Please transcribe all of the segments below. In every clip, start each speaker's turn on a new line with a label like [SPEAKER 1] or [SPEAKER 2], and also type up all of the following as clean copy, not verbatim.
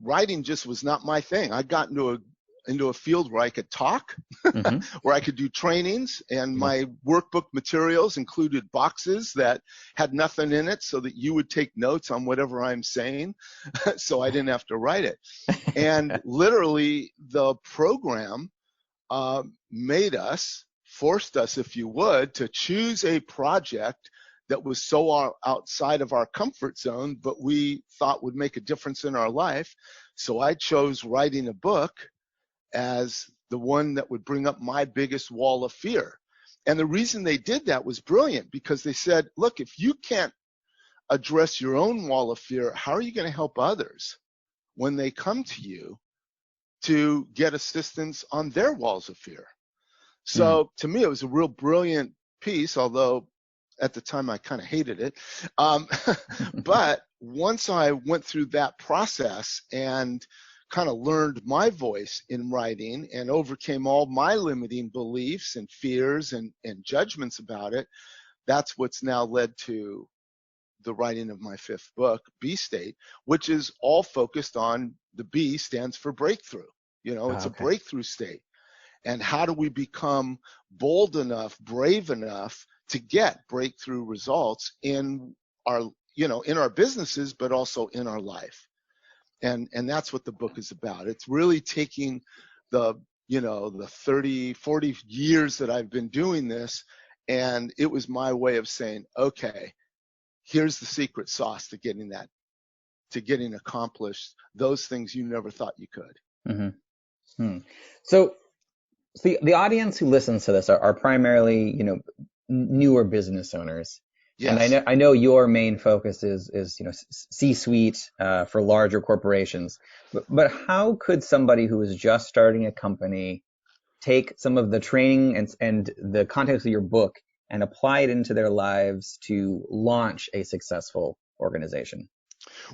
[SPEAKER 1] writing just was not my thing. I got into a field where I could talk, where I could do trainings, and my workbook materials included boxes that had nothing in it so that you would take notes on whatever I'm saying, so I didn't have to write it. And literally the program forced us, if you would, to choose a project that was so outside of our comfort zone, but we thought would make a difference in our life. So I chose writing a book as the one that would bring up my biggest wall of fear. And the reason they did that was brilliant, because they said, look, if you can't address your own wall of fear, how are you going to help others when they come to you to get assistance on their walls of fear? So to me, it was a real brilliant piece, although at the time I kind of hated it. But once I went through that process and kind of learned my voice in writing and overcame all my limiting beliefs and fears and judgments about it, that's what's now led to the writing of my 5th book, B State, which is all focused on, the B stands for breakthrough. It's a breakthrough state. And how do we become bold enough, brave enough to get breakthrough results in our businesses, but also in our life? And that's what the book is about. It's really taking the 30, 40 years that I've been doing this, and it was my way of saying, okay, here's the secret sauce to getting accomplished those things you never thought you could.
[SPEAKER 2] So the audience who listens to this are primarily, newer business owners. Yes. And I know your main focus is C-suite for larger corporations. But how could somebody who is just starting a company take some of the training and the context of your book and apply it into their lives to launch a successful organization?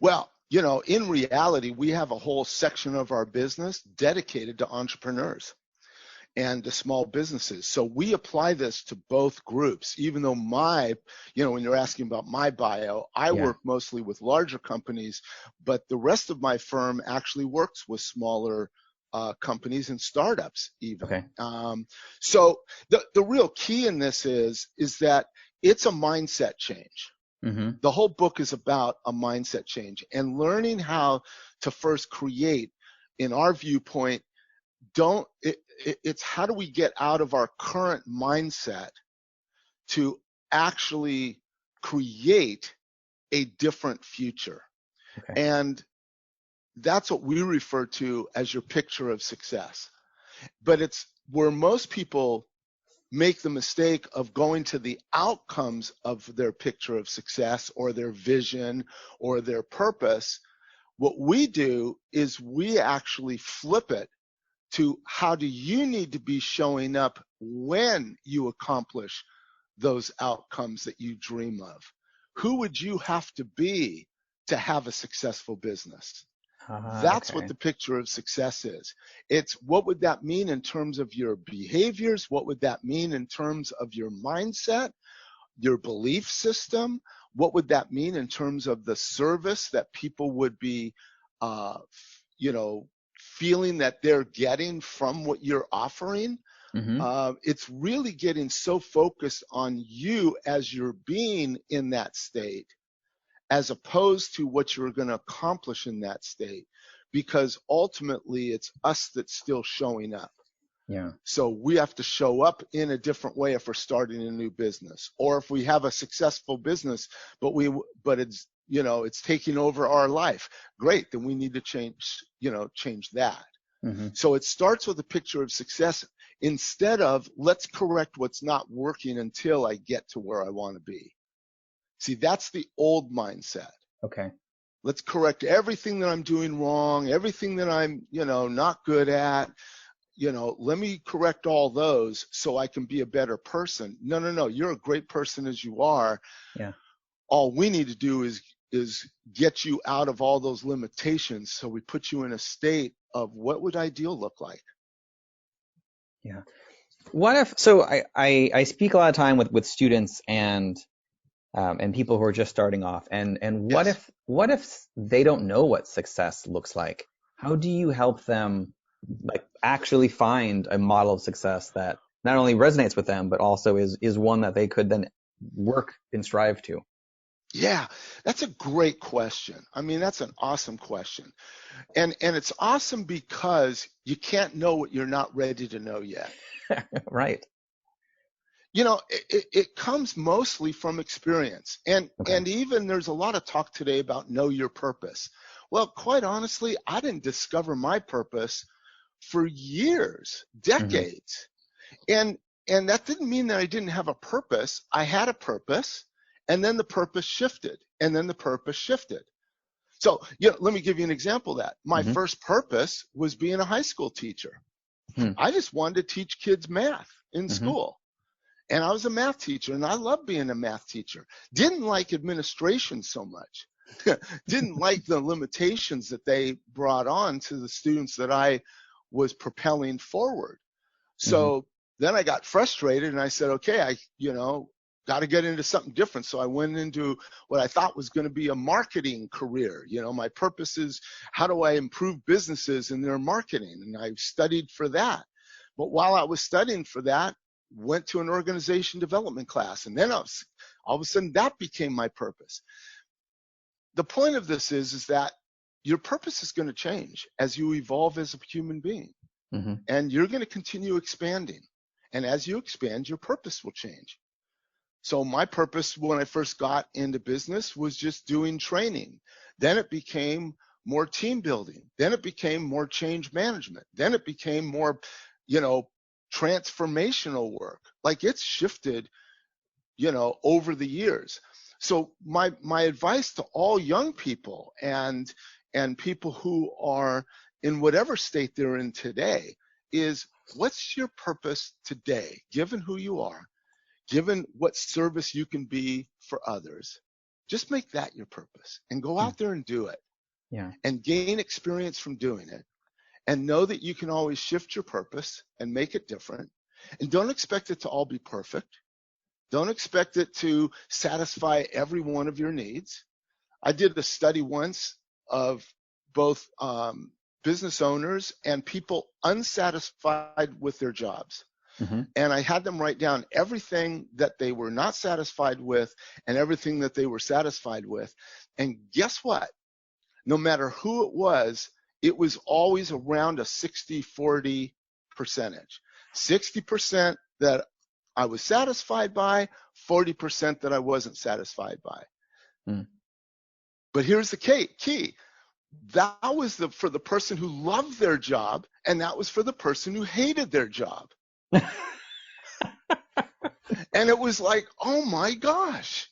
[SPEAKER 1] Well, in reality, we have a whole section of our business dedicated to entrepreneurs and to small businesses. So we apply this to both groups, even though when you're asking about my bio, I work mostly with larger companies, but the rest of my firm actually works with smaller companies and startups even. Okay. So the real key in this is that it's a mindset change. The whole book is about a mindset change and learning how to first create, in our viewpoint, it's how do we get out of our current mindset to actually create a different future. Okay. And that's what we refer to as your picture of success. But it's where most people make the mistake of going to the outcomes of their picture of success or their vision or their purpose. What we do is we actually flip it to how do you need to be showing up when you accomplish those outcomes that you dream of? Who would you have to be to have a successful business? That's what the picture of success is. It's what would that mean in terms of your behaviors? What would that mean in terms of your mindset, your belief system? What would that mean in terms of the service that people would be, feeling that they're getting from what you're offering? It's really getting so focused on you as you're being in that state, as opposed to what you're going to accomplish in that state, because ultimately it's us that's still showing up. Yeah. So we have to show up in a different way if we're starting a new business, or if we have a successful business, but it's it's taking over our life. Great, then we need to change that. So it starts with a picture of success instead of let's correct what's not working until I get to where I want to be. See, that's the old mindset. Okay. Let's correct everything that I'm doing wrong, everything that I'm, not good at. Let me correct all those so I can be a better person. No. You're a great person as you are. Yeah. All we need to do is get you out of all those limitations. So we put you in a state of what would ideal look like?
[SPEAKER 2] Yeah. What if, so I speak a lot of time with students and people who are just starting off, and what if they don't know what success looks like? how do you help them like actually find a model of success that not only resonates with them, but also is one that they could then work and strive to?
[SPEAKER 1] Yeah, that's a great question. I mean, that's an awesome question. And it's awesome because you can't know what you're not ready to know yet.
[SPEAKER 2] Right.
[SPEAKER 1] You know, it comes mostly from experience. And even there's a lot of talk today about know your purpose. Well, quite honestly, I didn't discover my purpose for years, decades. And that didn't mean that I didn't have a purpose. I had a purpose, and then the purpose shifted, and then the purpose shifted. So, let me give you an example of that. My first purpose was being a high school teacher. I just wanted to teach kids math in school. And I was a math teacher, and I loved being a math teacher. Didn't like administration so much. Didn't like the limitations that they brought on to the students that I was propelling forward. So then I got frustrated, and I said, okay, I got to get into something different. So I went into what I thought was going to be a marketing career. My purpose is, how do I improve businesses in their marketing? And I studied for that. But while I was studying for that, went to an organization development class. And then all of a sudden that became my purpose. The point of this is that your purpose is going to change as you evolve as a human being. And you're going to continue expanding. And as you expand, your purpose will change. So my purpose when I first got into business was just doing training. Then it became more team building. Then it became more change management. Then it became more, transformational work. Like it's shifted, over the years. So my advice to all young people and people who are in whatever state they're in today is, what's your purpose today, given who you are, given what service you can be for others? Just make that your purpose and go out there and do it. And gain experience from doing it. And know that you can always shift your purpose and make it different. And don't expect it to all be perfect. Don't expect it to satisfy every one of your needs. I did a study once of both business owners and people unsatisfied with their jobs. And I had them write down everything that they were not satisfied with and everything that they were satisfied with. And guess what? No matter who it was always around a 60-40 percentage. 60% that I was satisfied by, 40% that I wasn't satisfied by. But here's the key. That was for the person who loved their job, and that was for the person who hated their job. And it was like, oh my gosh.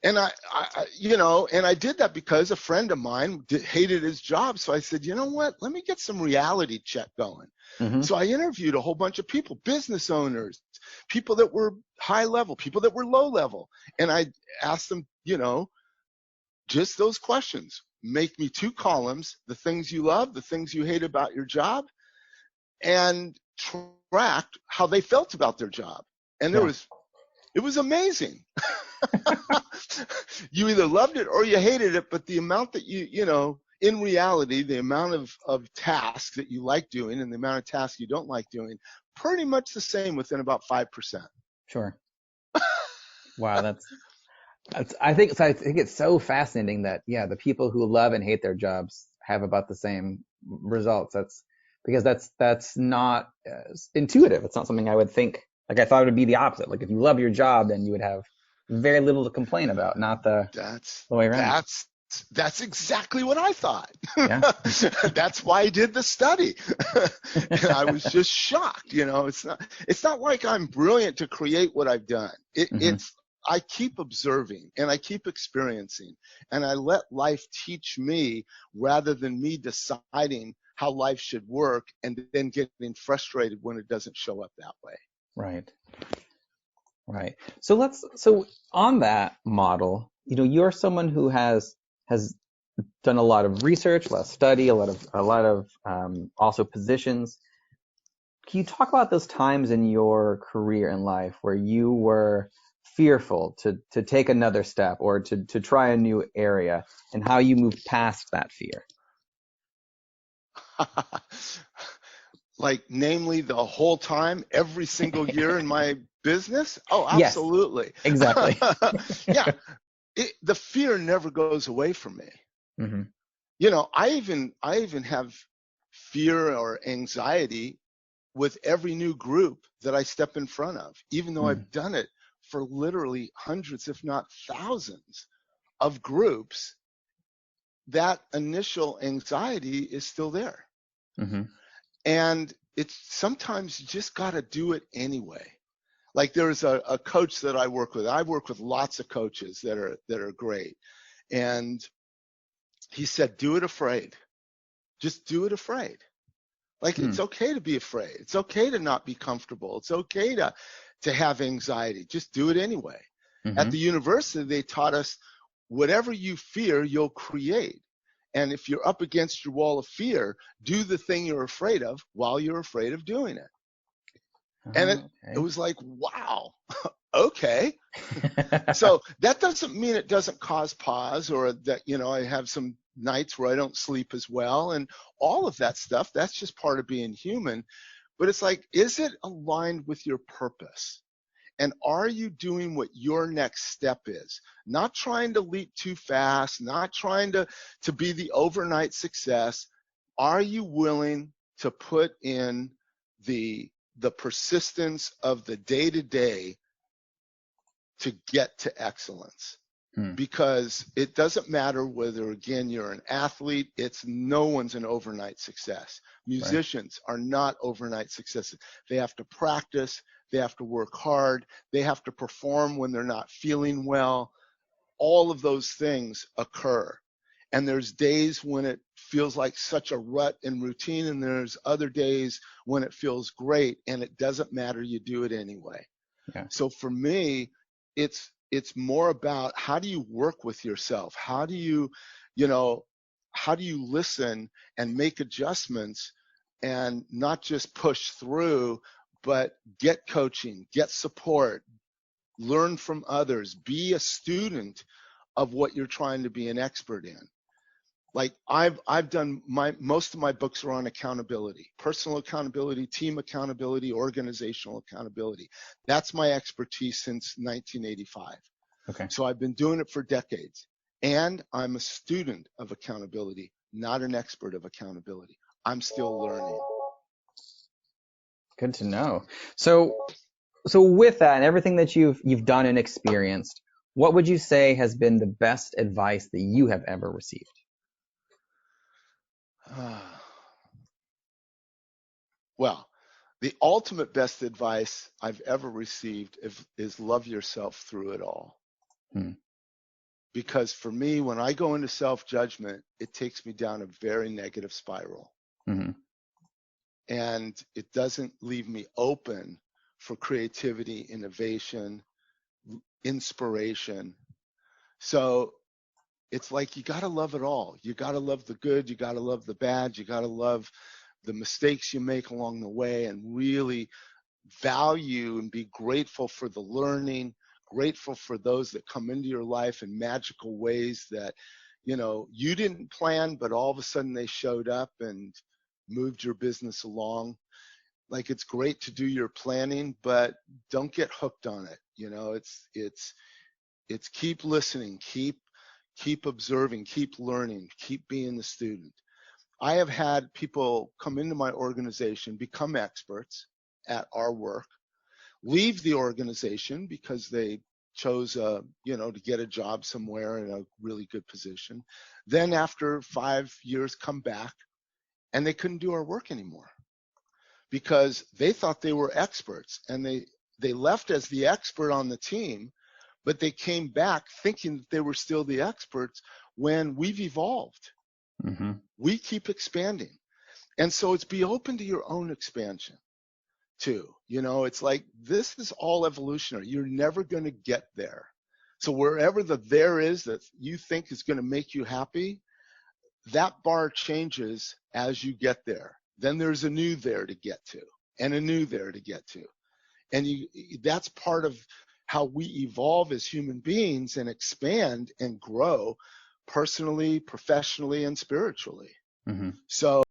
[SPEAKER 1] And I did that because a friend of mine hated his job. So I said, you know what? Let me get some reality check going. So I interviewed a whole bunch of people, business owners, people that were high level, people that were low level. And I asked them, just those questions. Make me 2 columns, the things you love, the things you hate about your job, and tracked how they felt about their job. And it was amazing. You either loved it or you hated it, but the amount that in reality, the amount of tasks that you like doing and the amount of tasks you don't like doing, pretty much the same within about 5%.
[SPEAKER 2] Sure. Wow, I think it's so fascinating that the people who love and hate their jobs have about the same results. That's not intuitive. It's not something I would think. Like I thought it would be the opposite. Like if you love your job, then you would have very little to complain about, not the way around.
[SPEAKER 1] That's exactly what I thought. That's why I did the study. And I was just shocked. It's not like I'm brilliant to create what I've done. I keep observing and I keep experiencing, and I let life teach me rather than me deciding how life should work and then getting frustrated when it doesn't show up that way.
[SPEAKER 2] Right. So on that model, you're someone who has done a lot of research, a lot of study, a lot of also positions. Can you talk about those times in your career and life where you were fearful to take another step or to try a new area, and how you moved past that fear?
[SPEAKER 1] Like, namely, the whole time, every single year in my business? Oh,
[SPEAKER 2] Yes,
[SPEAKER 1] absolutely.
[SPEAKER 2] exactly.
[SPEAKER 1] Yeah. The fear never goes away from me.
[SPEAKER 2] Mm-hmm.
[SPEAKER 1] You know, I even have fear or anxiety with every new group that I step in front of, even though I've done it for literally hundreds, if not thousands of groups. That initial anxiety is still there.
[SPEAKER 2] Mm-hmm.
[SPEAKER 1] And it's sometimes you just got to do it anyway. Like, there's a coach that I work with. I work with lots of coaches that are great. And he said, do it afraid. Just do it afraid. Like, it's okay to be afraid. It's okay to not be comfortable. It's okay to have anxiety. Just do it anyway. At the university, they taught us whatever you fear, you'll create. And if you're up against your wall of fear, do the thing you're afraid of while you're afraid of doing it. And it was like, wow, okay. So that doesn't mean it doesn't cause pause, or that, you know, I have some nights where I don't sleep as well, and all of that stuff. That's just part of being human. But it's like, is it aligned with your purpose? And are you doing what your next step is? Not trying to leap too fast, not trying to be the overnight success. Are you willing to put in the persistence of the day-to-day to get to excellence? Because it doesn't matter whether, again, you're an athlete. No one's an overnight success. Musicians are not overnight successes. They have to practice. They have to work hard. They have to perform when they're not feeling well. All of those things occur. And there's days when it feels like such a rut and routine, and there's other days when it feels great, and it doesn't matter. You do it anyway. Yeah. So for me, it's more about, how do you work with yourself? How do you listen and make adjustments, and not just push through, but get coaching, get support, learn from others, be a student of what you're trying to be an expert in. Like, I've done most of my books are on accountability, personal accountability, team accountability, organizational accountability. That's my expertise since 1985. Okay. So I've been doing it for decades, and I'm a student of accountability, not an expert of accountability. I'm still learning.
[SPEAKER 2] Good to know. So with that and everything that you've done and experienced, what would you say has been the best advice that you have ever received?
[SPEAKER 1] Well, the ultimate best advice I've ever received is love yourself through it all. Because for me, when I go into self-judgment, it takes me down a very negative spiral. And it doesn't leave me open for creativity, innovation, inspiration. So it's like, you got to love it all. You got to love the good. You got to love the bad. You got to love the mistakes you make along the way, and really value and be grateful for the learning, grateful for those that come into your life in magical ways that, you didn't plan, but all of a sudden they showed up and moved your business along. Like, it's great to do your planning, but don't get hooked on it. It's keep listening, keep observing, keep learning, keep being the student. I have had people come into my organization, become experts at our work, leave the organization because they chose, to get a job somewhere in a really good position. Then after 5 years, come back, and they couldn't do our work anymore because they thought they were experts, and they left as the expert on the team, but they came back thinking that they were still the experts when we've evolved. We keep expanding. And so it's be open to your own expansion too. It's like, this is all evolutionary. You're never going to get there. So wherever the there is that you think is going to make you happy, that bar changes as you get there. Then there's a new there to get to, and a new there to get to. And that's part of how we evolve as human beings and expand and grow personally, professionally, and spiritually. So